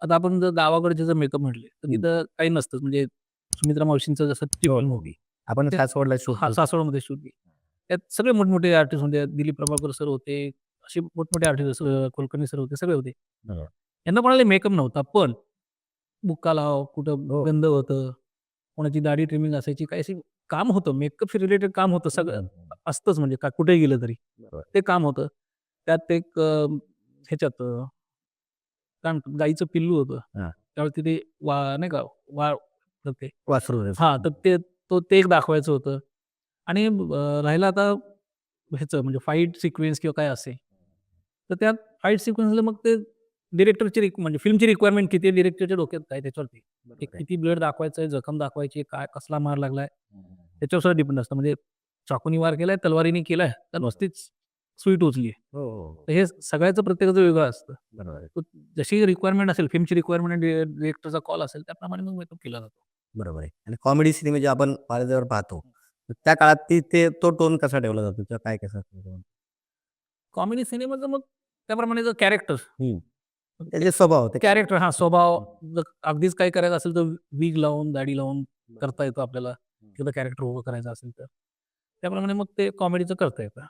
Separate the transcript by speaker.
Speaker 1: आता आपण जर गावाकडचे जर मेकअप म्हटले, तर
Speaker 2: हं.
Speaker 1: तिथं काही नसतंच. म्हणजे सुमित्रा मावशींचं जसं ती
Speaker 2: हो,
Speaker 1: फिल्म
Speaker 2: हो.
Speaker 1: होती.
Speaker 2: आपण
Speaker 1: त्या
Speaker 2: सासवडला शूट
Speaker 1: हां,
Speaker 2: केलं.
Speaker 1: सासवडमध्ये शूट केली. त्यात सगळे मोठमोठे आर्टिस्ट होते. दिलीप प्रभाकर सर होते. असे मोठमोठे आर्टिस्ट कुलकर्णी सर होते, सगळे होते.
Speaker 2: बरोबर.
Speaker 1: यांना कोणाला मेकअप नव्हता. पण बुक्का लाव, कुठं
Speaker 2: हो.
Speaker 1: गंध होतं, कोणाची दाढी ट्रिमिंग असायची, काही अशी काम होतं. मेकअपशी रिलेटेड काम होतं.
Speaker 2: हं,
Speaker 1: सगळं
Speaker 2: हं, हं.
Speaker 1: असतंच म्हणजे कुठेही गेलं तरी.
Speaker 2: बरोबर.
Speaker 1: ते काम होतं. त्यात एक ह्याच्यात काय म्हणतात गाईचं पिल्लू होतं.
Speaker 2: हां.
Speaker 1: त्यावरती ते नाही का तर ते
Speaker 2: वासरू
Speaker 1: हां,
Speaker 2: आहे.
Speaker 1: तर ते एक दाखवायचं होतं आणि राहिलं आता ह्याचं म्हणजे फाईट सिक्वेन्स किंवा काय असेल, तर त्या फाईट सिक्वेन्सला मग ते डिरेक्टरची म्हणजे फिल्मची रिक्वायरमेंट किती आहे, डिरेक्टरच्या डोक्यात काय त्याच्यावरती. ते
Speaker 2: बरोबर आहे.
Speaker 1: किती ब्लड दाखवायचं आहे, जखम दाखवायची आहे, काय कसला मार लागलाय,
Speaker 2: हं, हं, हं.
Speaker 1: त्याच्यावर सगळं डिपेंड असतं. म्हणजे चाकूनी वार केलाय, तलवारीने केलाय, तर
Speaker 2: बरोबर.
Speaker 1: नुसतीच सुई टोचली आहे.
Speaker 2: हो, हो, हो.
Speaker 1: तर हे सगळ्याचं प्रत्येकाचं वेगळं असतं.
Speaker 2: बरोबर आहे.
Speaker 1: तर जशी रिक्वायरमेंट असेल, फिल्मची रिक्वायरमेंट आणि डिरेक्टरचा कॉल असेल, त्याप्रमाणे मग मेकअप केला जातो.
Speaker 2: बरोबर आहे. आणि कॉमेडी सिनेमे जे आपण पडद्यावर पाहतो, तर त्या काळात तो टोन कसा ठेवला जातो किंवा काय कसं असतं?
Speaker 1: कॉमेडी सिनेमाचं मग त्याप्रमाणे जर कॅरेक्टर
Speaker 2: हं. त्याचे स्वभाव ते
Speaker 1: कॅरेक्टर हां, स्वभाव
Speaker 2: हं.
Speaker 1: जर अगदीच काही करायचं असेल, तर विग लावून, दाढी लावून
Speaker 2: बरोबर.
Speaker 1: करता येतो आपल्याला.
Speaker 2: हं.
Speaker 1: एखादं कॅरेक्टर उभं करायचं असेल तर. त्याप्रमाणे मग ते कॉमेडीचं करता येतं.